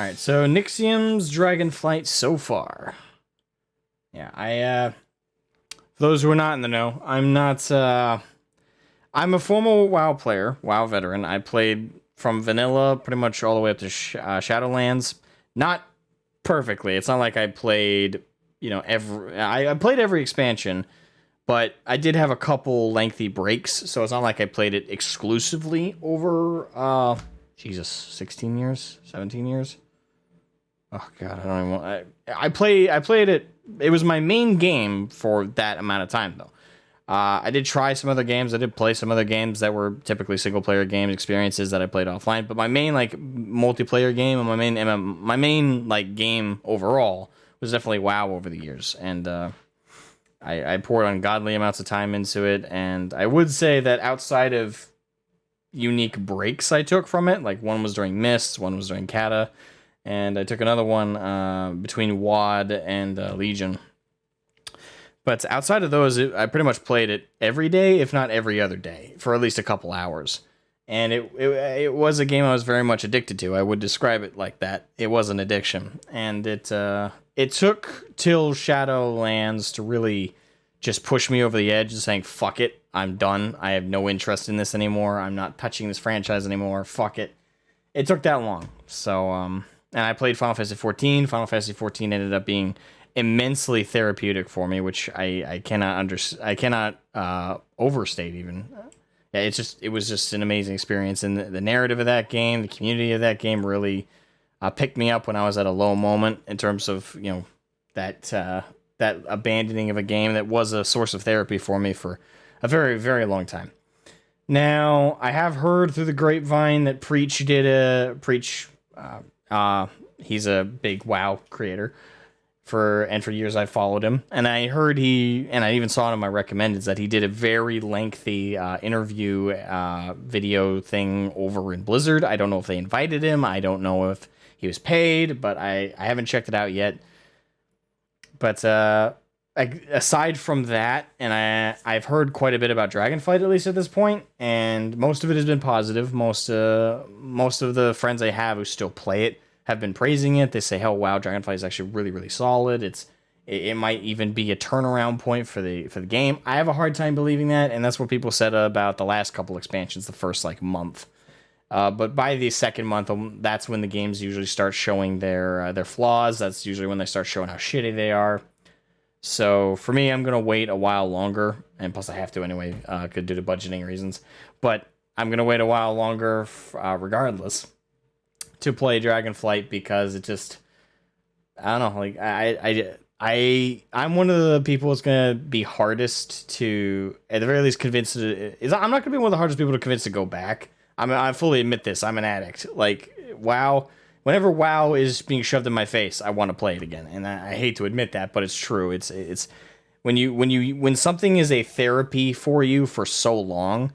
Alright, so Nixium's Dragonflight so far. Yeah, for those who are not in the know, I'm not, I'm a former WoW player, WoW veteran. I played from vanilla pretty much all the way up to Shadowlands. Not perfectly. It's not like I played, I played every expansion, but I did have a couple lengthy breaks, so it's not like I played it exclusively over, 16 years, 17 years. Oh god, I don't even want. I played it. It was my main game for that amount of time, though. I did try some other games. I did play some other games that were typically single player games, experiences that I played offline. But my main multiplayer game and my main game overall was definitely WoW over the years, and I poured ungodly amounts of time into it. And I would say that outside of unique breaks I took from it, like one was during Mist, one was during Kata, and I took another one between WoD and Legion. But outside of those, I pretty much played it every day, if not every other day, for at least a couple hours. And it was a game I was very much addicted to. I would describe it like that. It was an addiction. And it took till Shadowlands to really just push me over the edge, saying, fuck it, I'm done. I have no interest in this anymore. I'm not touching this franchise anymore. Fuck it. It took that long. So, and I played Final Fantasy 14. Final Fantasy 14 ended up being immensely therapeutic for me, which I cannot overstate even. Yeah, it was just an amazing experience, and the narrative of that game, the community of that game really picked me up when I was at a low moment in terms of that abandoning of a game that was a source of therapy for me for a very, very long time. Now, I have heard through the grapevine that Preach he's a big WoW creator. For years I followed him, and I heard and I even saw it in my recommendeds, that he did a very lengthy interview video thing over in Blizzard. I don't know if they invited him. I don't know if he was paid, but I haven't checked it out yet. But aside from that, and I've heard quite a bit about Dragonflight, at least at this point, and most of it has been positive. Most of the friends I have who still play it have been praising it. They say, "Hell, wow, Dragonflight is actually really, really solid. It might even be a turnaround point for the game." I have a hard time believing that, and that's what people said about the last couple expansions, the first month. But by the second month, that's when the games usually start showing their flaws. That's usually when they start showing how shitty they are. So for me, I'm gonna wait a while longer, and plus I have to anyway, due to budgeting reasons. But I'm gonna wait a while longer, regardless, to play Dragonflight, because it just, I don't know, I'm one of the people that's gonna be hardest to, at the very least, convince I'm not gonna be one of the hardest people to convince to go back. I fully admit this. I'm an addict. WoW, whenever WoW is being shoved in my face, I want to play it again, and I hate to admit that, but it's true. It's when something is a therapy for you for so long,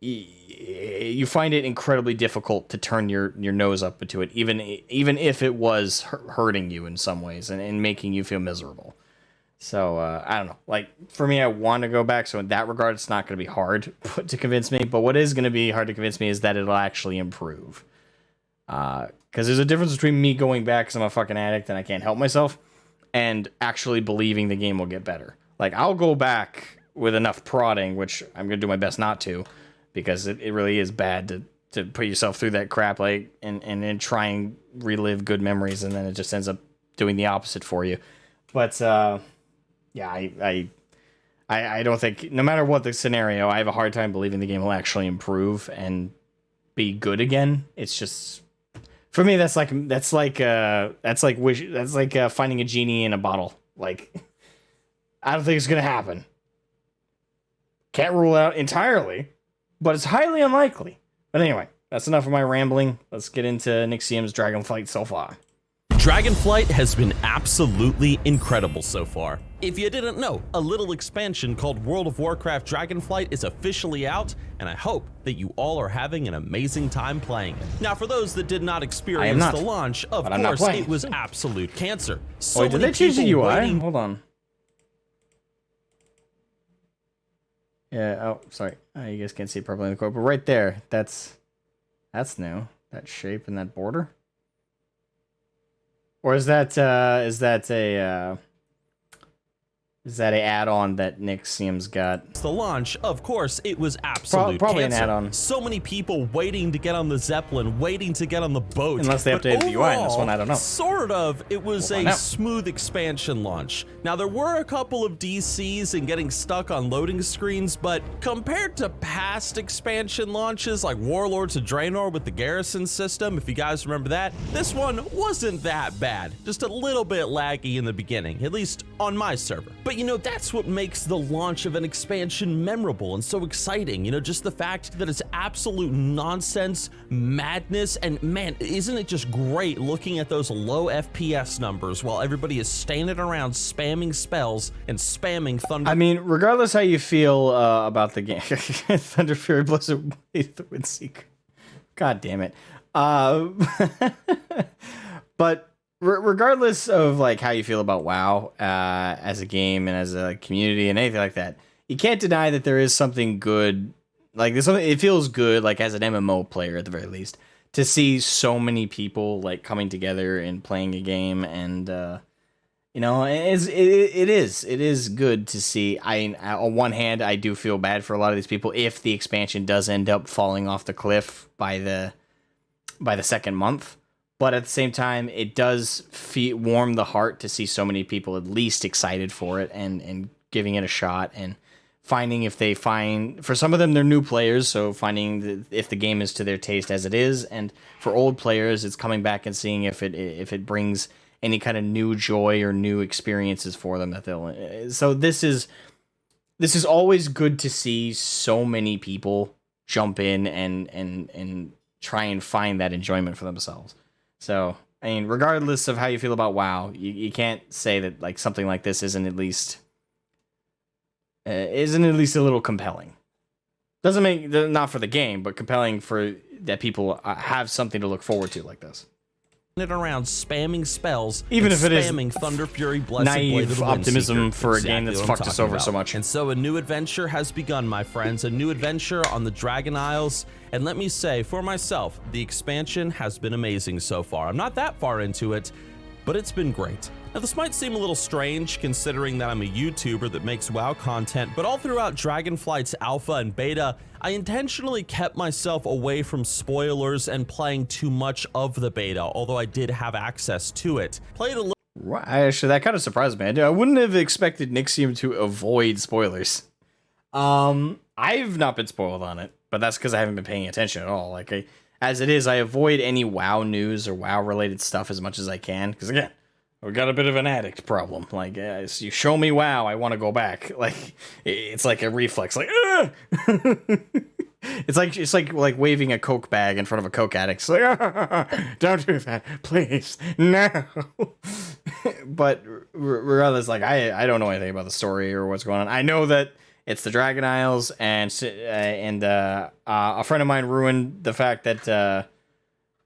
you find it incredibly difficult to turn your nose up into it, even if it was hurting you in some ways and making you feel miserable. So I don't know. For me, I want to go back. So in that regard, it's not going to be hard to convince me. But what is going to be hard to convince me is that it'll actually improve. Because there's a difference between me going back because I'm a fucking addict and I can't help myself, and actually believing the game will get better. I'll go back with enough prodding, which I'm going to do my best not to, because it really is bad to put yourself through that crap, and try and relive good memories, and then it just ends up doing the opposite for you. But yeah, I don't think, no matter what the scenario, I have a hard time believing the game will actually improve and be good again. It's just, for me, that's like finding a genie in a bottle. I don't think it's gonna happen. Can't rule it out entirely, but it's highly unlikely. But anyway, that's enough of my rambling. Let's get into Nixium's Dragonflight so far. Dragonflight has been absolutely incredible so far. If you didn't know, a little expansion called World of Warcraft Dragonflight is officially out, and I hope that you all are having an amazing time playing it. Now, for those that did not experience the launch, of course, it was absolute cancer. So wait, did they change the UI? Waiting... Hold on. Yeah, oh, sorry. You guys can't see it properly in the quote, but right there, that's new. That shape and that border. Or is that a add-on that Nixium's got? It's the launch, of course, it was absolute Probably cancer. an add-on. So many people waiting to get on the Zeppelin, waiting to get on the boat. Unless they But updated the UI in this overall, one, I don't know. Sort of, it was We'll a find out. smooth expansion launch. Now, there were a couple of DCs and getting stuck on loading screens, but compared to past expansion launches like Warlords of Draenor with the Garrison system, if you guys remember that, this one wasn't that bad. Just a little bit laggy in the beginning, at least on my server. But you know, that's what makes the launch of an expansion memorable and so exciting. You know, just the fact that it's absolute nonsense, madness, and man, isn't it just great looking at those low FPS numbers while everybody is standing around spamming spells and spamming thunder. I mean, regardless how you feel about the game, Thunder Fury Blizzard, the Windseeker. God damn it. But regardless of like how you feel about WoW as a game and as a community and anything like that, you can't deny that there is something good. Like there's something, it feels good, like as an MMO player at the very least, to see so many people like coming together and playing a game. And you know, it is good to see. On one hand, I do feel bad for a lot of these people if the expansion does end up falling off the cliff by the second month. But at the same time, it does warm the heart to see so many people at least excited for it and giving it a shot and finding if they find, for some of them, they're new players, so finding if the game is to their taste as it is. And for old players, it's coming back and seeing if it brings any kind of new joy or new experiences for them that they'll. So this is always good to see so many people jump in and try and find that enjoyment for themselves. So, I mean, regardless of how you feel about WoW, you can't say that like something like this isn't at least a little compelling. Doesn't make, not for the game, but compelling for that people have something to look forward to like this. Around spamming spells, even if it is spamming Thunder Fury, Blessed naive Blade of the optimism Windseeker. for a game that's what I'm fucked us talking over about. so much. And so a new adventure has begun, my friends, a new adventure on the Dragon Isles. And let me say, for myself, the expansion has been amazing so far. I'm not that far into it, but it's been great. Now, this might seem a little strange considering that I'm a YouTuber that makes WoW content, but all throughout Dragonflight's alpha and beta, I intentionally kept myself away from spoilers and playing too much of the beta, although I did have access to it. Played a little. Right, actually, that kind of surprised me. I wouldn't have expected Nixium to avoid spoilers. I've not been spoiled on it, but that's because I haven't been paying attention at all. Like, as it is, I avoid any WoW news or WoW-related stuff as much as I can, because again, we got a bit of an addict problem. Like, so you show me WoW, I want to go back. Like, it's like a reflex. Like, it's like waving a Coke bag in front of a Coke addict. It's like, don't do that, please, no. But regardless, like, I don't know anything about the story or what's going on. I know that it's the Dragon Isles, and a friend of mine ruined the fact that.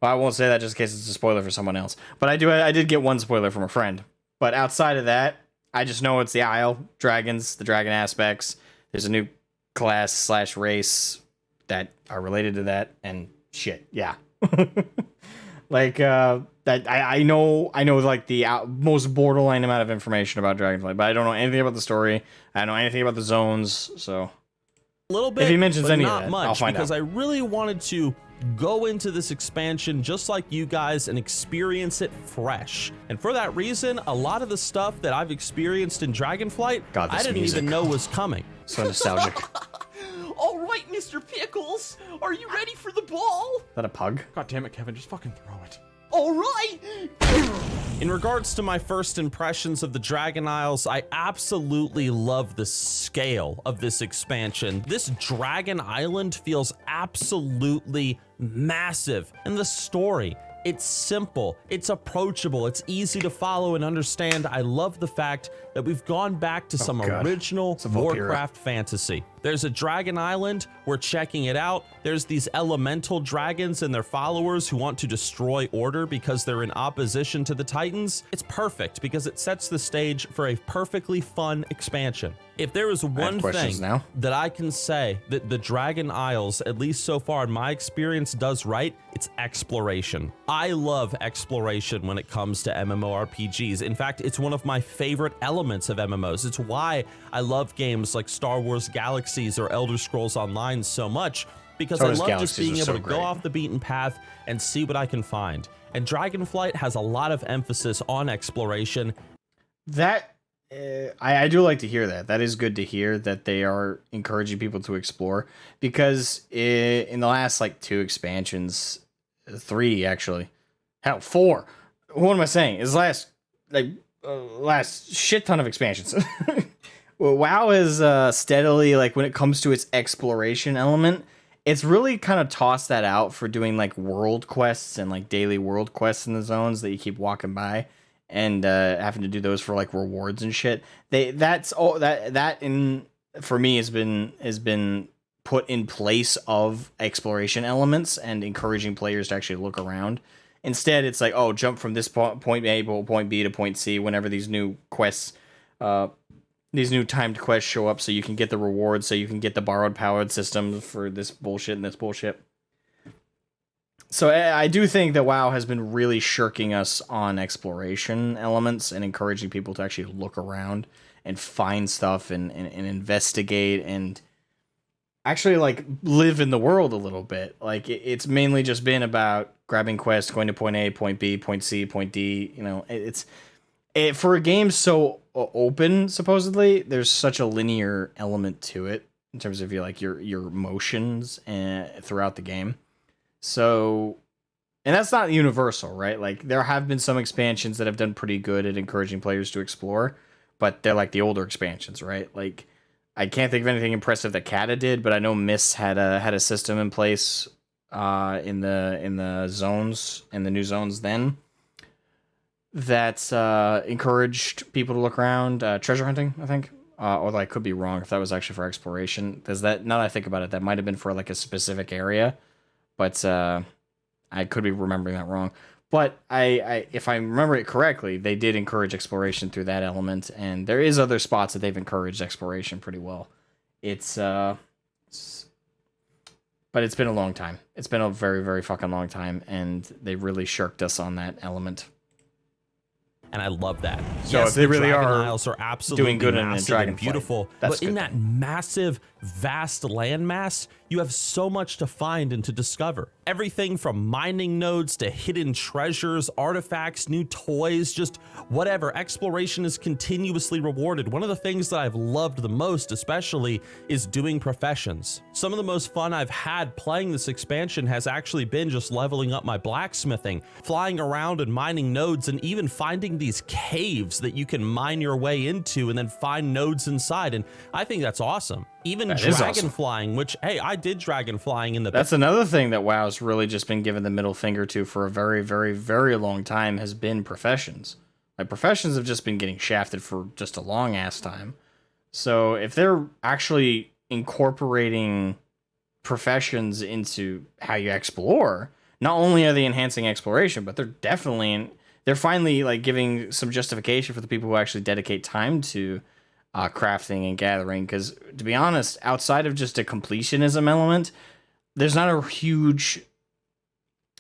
Well, I won't say that just in case it's a spoiler for someone else. But I did get one spoiler from a friend. But outside of that, I just know it's the Isle, dragons, the dragon aspects. There's a new class / race that are related to that, and shit, yeah. Like that, I know like the most borderline amount of information about Dragonflight, but I don't know anything about the story. I don't know anything about the zones, so a little bit, if he mentions but any not of that, much, I'll find because out. I really wanted to go into this expansion just like you guys and experience it fresh. And for that reason, a lot of the stuff that I've experienced in Dragonflight, God, I this didn't music. even know was coming. So nostalgic. All right, Mr. Pickles, are you ready for the ball? Is that a pug? God damn it, Kevin, just fucking throw it. All right. In regards to my first impressions of the Dragon Isles, I absolutely love the scale of this expansion. This Dragon Island feels absolutely massive, and the story, it's simple, it's approachable, it's easy to follow and understand. I love the fact that we've gone back to some God. original It's a Valkyria. Warcraft fantasy. There's a dragon island, we're checking it out. There's these elemental dragons and their followers who want to destroy order because they're in opposition to the Titans. It's perfect because it sets the stage for a perfectly fun expansion. If there is one thing that I can say that the Dragon Isles, at least so far in my experience, does right, it's exploration. I love exploration when it comes to MMORPGs. In fact, it's one of my favorite elements of MMOs. It's why I love games like Star Wars Galaxies or Elder Scrolls Online so much, because I love just being able to go off the beaten path and see what I can find. And Dragonflight has a lot of emphasis on exploration. I do like to hear that. That is good to hear that they are encouraging people to explore, because in the last like 2 expansions, 3 actually, hell 4. What am I saying? Is last shit ton of expansions. Well, WoW is steadily, like, when it comes to its exploration element, it's really kind of tossed that out for doing like world quests and like daily world quests in the zones that you keep walking by, and having to do those for like rewards and shit. That's all that in for me has been put in place of exploration elements and encouraging players to actually look around. Instead, it's like, oh, jump from this point A to point B to point C whenever these new quests, these new timed quests show up, so you can get the rewards, so you can get the borrowed powered system for this bullshit and this bullshit. So I do think that WoW has been really shirking us on exploration elements and encouraging people to actually look around and find stuff and investigate and actually like live in the world a little bit. Like it's mainly just been about grabbing quests, going to point A, point B, point C, point D. You know, for a game so open, supposedly there's such a linear element to it in terms of your motions throughout the game. So, and that's not universal, right? Like there have been some expansions that have done pretty good at encouraging players to explore, but they're like the older expansions, right? Like I can't think of anything impressive that Kata did, but I know Miss had a system in place in the zones, in the new zones then, that encouraged people to look around. Treasure hunting, I think. Although I could be wrong if that was actually for exploration. Because that, now that I think about it, that might have been for like a specific area. But I could be remembering that wrong. But I if I remember it correctly, they did encourage exploration through that element. And there is other spots that they've encouraged exploration pretty well. But it's been a long time. It's been a very, very fucking long time. And they really shirked us on that element. And I love that. So yes, if they really Dragon are Isles are absolutely doing good in massive Dragonflight, and beautiful, that's but in that massive, vast landmass, you have so much to find and to discover. Everything from mining nodes to hidden treasures, artifacts, new toys, just whatever. Exploration is continuously rewarded. One of the things that I've loved the most, especially, is doing professions. Some of the most fun I've had playing this expansion has actually been just leveling up my blacksmithing, flying around and mining nodes, and even finding these caves that you can mine your way into and then find nodes inside. And I think that's awesome. Even dragon flying, which, hey, I did dragon flying in the... That's another thing that WoW's really just been given the middle finger to for a very, very, very long time, has been professions. Like, professions have just been getting shafted for just a long-ass time. So if they're actually incorporating professions into how you explore, not only are they enhancing exploration, but they're finally, like, giving some justification for the people who actually dedicate time to crafting and gathering, because to be honest, outside of just a completionism element, there's not a huge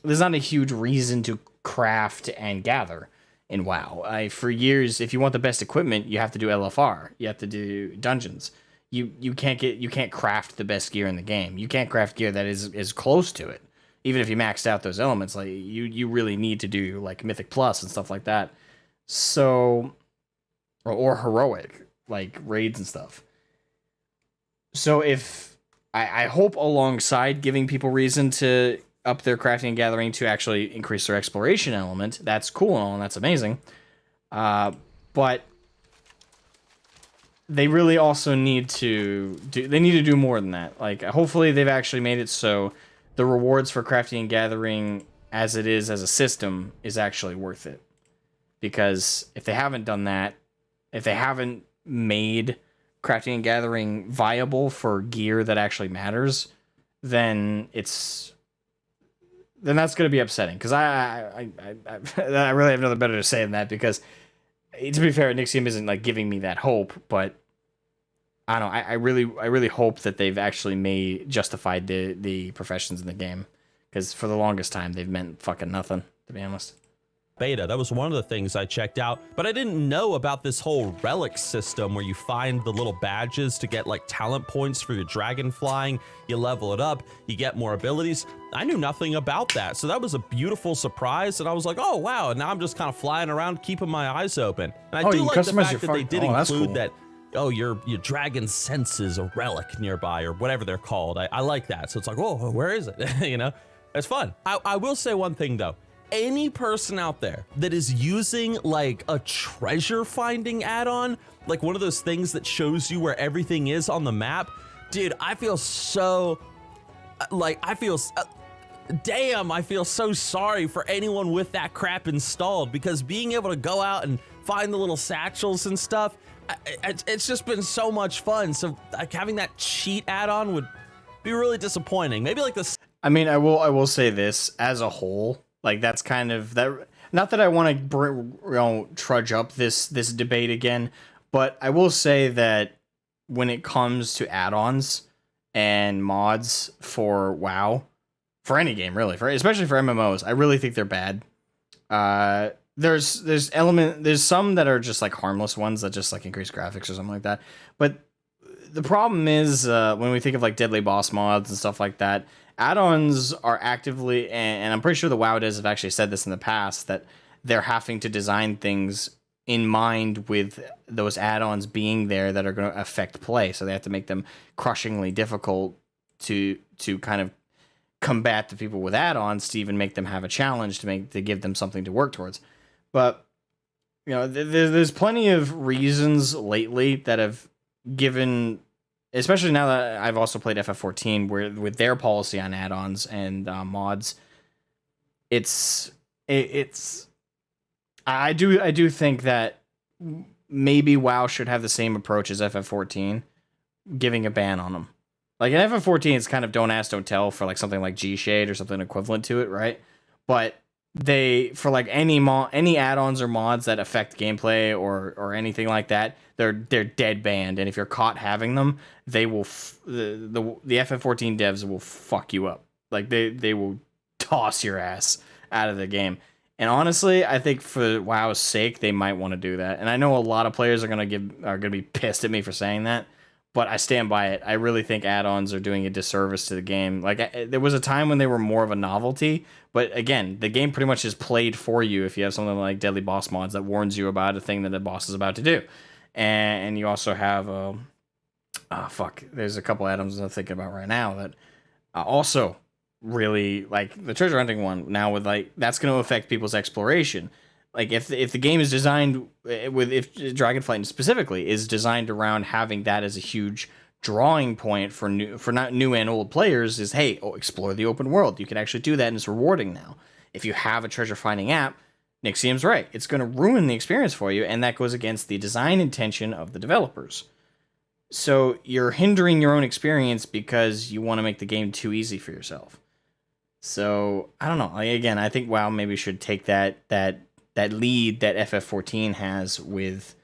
reason to craft and gather in WoW. For years, if you want the best equipment, you have to do LFR. You have to do dungeons. You can't craft the best gear in the game. You can't craft gear that is close to it. Even if you maxed out those elements, like you really need to do like Mythic Plus and stuff like that. So, or heroic, like raids and stuff. So if I hope alongside giving people reason to up their crafting and gathering to actually increase their exploration element, that's cool and all, and that's amazing. But they really also need to do more than that. Like, hopefully they've actually made it so the rewards for crafting and gathering as it is as a system is actually worth it. Because if they haven't done that, if they haven't made crafting and gathering viable for gear that actually matters, then that's going to be upsetting. Because I really have nothing better to say than that, because to be fair, Nixium isn't like giving me that hope, but I don't know. I really hope that they've actually justified the professions in the game, because for the longest time they've meant fucking nothing, to be honest. Beta, that was one of the things I checked out, but I didn't know about this whole relic system where you find the little badges to get like talent points for your dragon flying. You level it up, you get more abilities. I knew nothing about that, so that was a beautiful surprise, and I was like, oh wow, and now I'm just kind of flying around keeping my eyes open. And I do like the fact that they did include that, oh, your dragon senses a relic nearby, or whatever they're called. I like that. So it's like, whoa, where is it? You know, it's fun. I will say one thing though. Any person out there that is using like a treasure finding add-on, like one of those things that shows you where everything is on the map, dude, I feel so damn, I feel so sorry for anyone with that crap installed, because being able to go out and find the little satchels and stuff, it's just been so much fun. So like having that cheat add-on would be really disappointing. Maybe like this. I mean, I will say this as a whole, like that's kind of that. Not that I want to trudge up this debate again, but I will say that when it comes to add-ons and mods for WoW, for any game really, especially for MMOs, I really think they're bad. There's some that are just like harmless ones that just like increase graphics or something like that. But the problem is when we think of like deadly boss mods and stuff like that, add-ons are actively, and I'm pretty sure the WoW devs have actually said this in the past, that they're having to design things in mind with those add-ons being there that are going to affect play. So they have to make them crushingly difficult to kind of combat the people with add-ons, to even make them have a challenge, to give them something to work towards. But you know, there's plenty of reasons lately that have given, especially now that I've also played FF14, where with their policy on add-ons and mods, I do think that maybe WoW should have the same approach as FF14, giving a ban on them. Like in FF14, it's kind of don't ask, don't tell for like something like G-Shade or something equivalent to it, right? But for like any add-ons or mods that affect gameplay or anything like that, they're dead banned. And if you're caught having them, they will the FF14 devs will fuck you up. Like they will toss your ass out of the game. And honestly, I think for WoW's sake, they might want to do that. And I know a lot of players are gonna be pissed at me for saying that, but I stand by it. I really think add-ons are doing a disservice to the game. Like there was a time when they were more of a novelty, but again, the game pretty much is played for you if you have something like deadly boss mods that warns you about a thing that the boss is about to do. And you also have there's a couple add-ons I'm thinking about right now that also really, like the treasure hunting one now, with like that's going to affect people's exploration. Like if the game is designed if Dragonflight specifically is designed around having that as a huge drawing point for not new and old players, is hey, explore the open world. You can actually do that, and it's rewarding now. If you have a treasure finding app, Nixium's right. It's going to ruin the experience for you, and that goes against the design intention of the developers. So you're hindering your own experience because you want to make the game too easy for yourself. So I don't know. Again, I think WoW maybe should take that lead that FF14 has with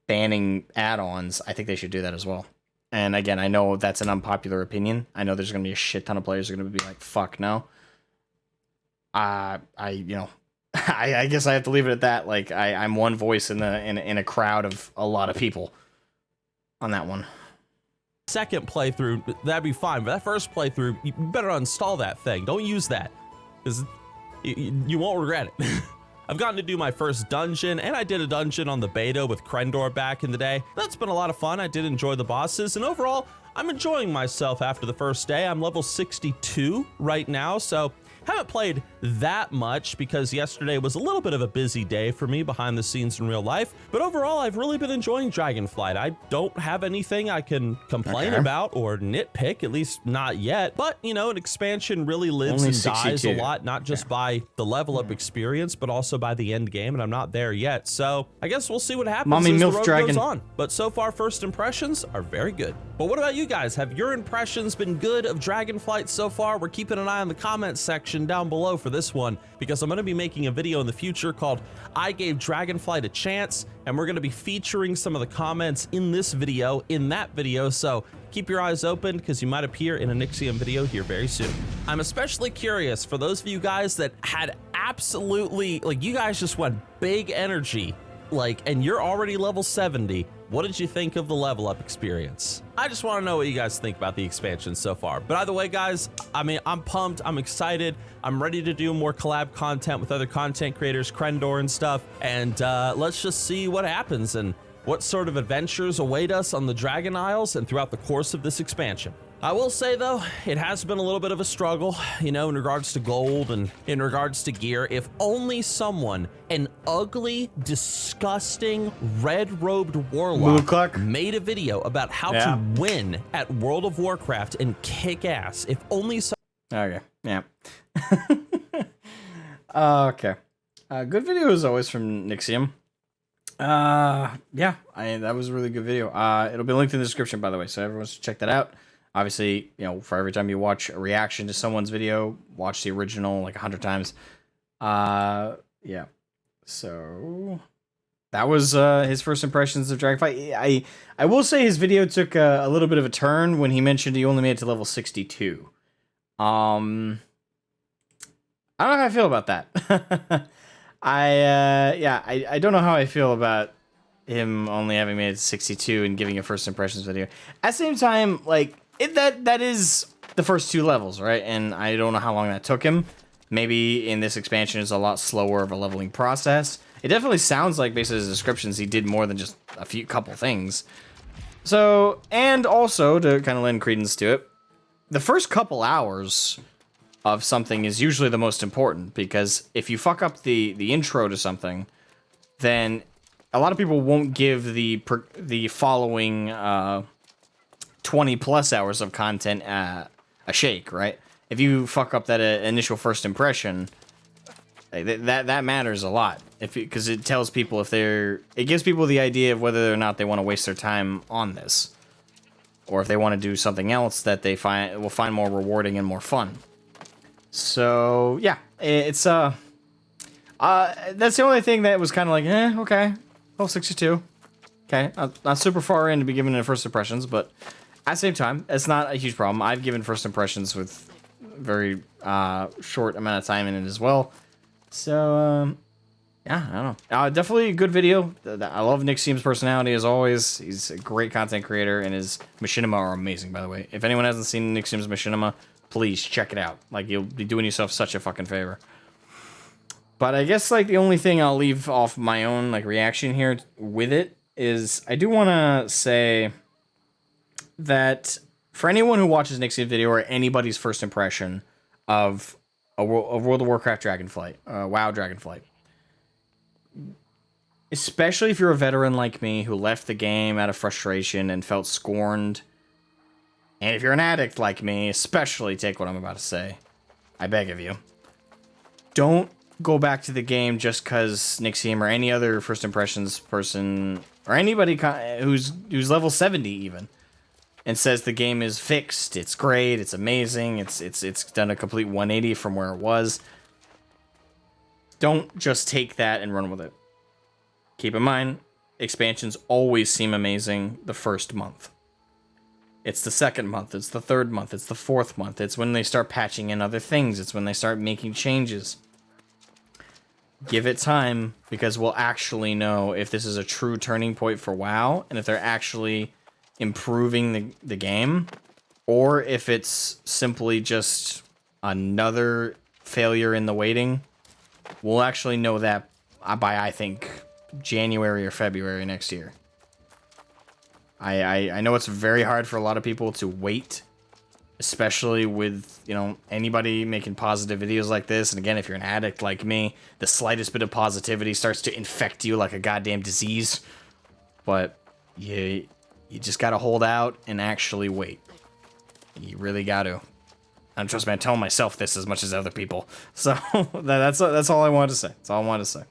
banning add-ons. I think they should do that as well. And again, I know that's an unpopular opinion. I know there's going to be a shit ton of players who are going to be like, "Fuck no." I guess I have to leave it at that. Like I'm one voice in a crowd of a lot of people on that one. Second playthrough, that'd be fine. But that first playthrough, you better uninstall that thing. Don't use that, because you won't regret it. I've gotten to do my first dungeon, and I did a dungeon on the beta with Krendor back in the day. That's been a lot of fun. I did enjoy the bosses, and overall, I'm enjoying myself after the first day. I'm level 62 right now, so Haven't played that much because yesterday was a little bit of a busy day for me behind the scenes in real life, but overall I've really been enjoying Dragonflight. I don't have anything I can complain about or nitpick, at least not yet, but you know, an expansion really lives Only and 62. dies a lot, not just by the level up experience, but also by the end game, and I'm not there yet, so I guess we'll see what happens Mommy as the Milf road Dragon. goes on. But so far, first impressions are very good. But what about you guys? Have your impressions been good of Dragonflight so far? We're keeping an eye on the comments section down below for this one, because I'm going to be making a video in the future called I Gave Dragonflight a Chance, and we're going to be featuring some of the comments in this video, in that video, so keep your eyes open because you might appear in a Nixium video here very soon. I'm especially curious for those of you guys that had absolutely, like, you guys just went big energy, like, and you're already level 70. What did you think of the level up experience? I just want to know what you guys think about the expansion so far. But either way, guys, I mean, I'm pumped, I'm excited, I'm ready to do more collab content with other content creators, Krendor and stuff, and let's just see what happens and what sort of adventures await us on the Dragon Isles and throughout the course of this expansion. I will say though, it has been a little bit of a struggle, you know, in regards to gold and in regards to gear. If only someone, an ugly, disgusting, red-robed warlock made a video about how to win at World of Warcraft and kick ass. If only so. Okay, yeah. Okay. Good video as always from Nixium. Yeah, that was a really good video. It'll be linked in the description, by the way, so everyone should check that out. Obviously, you know, for every time you watch a reaction to someone's video, watch the original like 100 times. Yeah. So that was his first impressions of Dragonflight. I will say his video took a little bit of a turn when he mentioned he only made it to level 62. I don't know how I feel about that. I don't know how I feel about him only having made it to 62 and giving a first impressions video. At the same time, like, that is the first 2 levels, right? And I don't know how long that took him. Maybe in this expansion is a lot slower of a leveling process. It definitely sounds like, based on his descriptions, he did more than just a couple things. So, and also, to kind of lend credence to it, the first couple hours of something is usually the most important, because if you fuck up the intro to something, then a lot of people won't give the following 20 plus hours of content a shake, right? If you fuck up that initial first impression, that matters a lot. Because it tells people it gives people the idea of whether or not they want to waste their time on this, or if they want to do something else that they will find more rewarding and more fun. So yeah, it's that's the only thing that was kind of like, okay, level 62, okay, not super far in to be giving it first impressions, but at the same time, it's not a huge problem. I've given first impressions with very short amount of time in it as well. So yeah, I don't know. Definitely a good video. I love Nixium's personality as always. He's a great content creator, and his machinima are amazing, by the way. If anyone hasn't seen Nixium's machinima, please check it out. Like, you'll be doing yourself such a fucking favor. But I guess, like, the only thing I'll leave off my own, like, reaction here with it is I do want to say that for anyone who watches Nixium's video or anybody's first impression of World of Warcraft Dragonflight, WoW Dragonflight, especially if you're a veteran like me who left the game out of frustration and felt scorned, and if you're an addict like me, especially take what I'm about to say, I beg of you, don't go back to the game just because Nixium or any other first impressions person or anybody who's level 70 even and says the game is fixed, it's great, it's amazing, it's done a complete 180 from where it was. Don't just take that and run with it. Keep in mind, expansions always seem amazing the first month. It's the second month, it's the third month, it's the fourth month. It's when they start patching in other things. It's when they start making changes. Give it time, because we'll actually know if this is a true turning point for WoW, and if they're actually improving the game, or if it's simply just another failure in the waiting. We'll actually know that by, I think, January or February next year. I know it's very hard for a lot of people to wait especially with, you know, anybody making positive videos like this. And again, if you're an addict like me, the slightest bit of positivity starts to infect you like a goddamn disease. But you just gotta hold out and actually wait. You really gotta. And trust me, I tell myself this as much as other people. So that's all I wanted to say. That's all I wanted to say.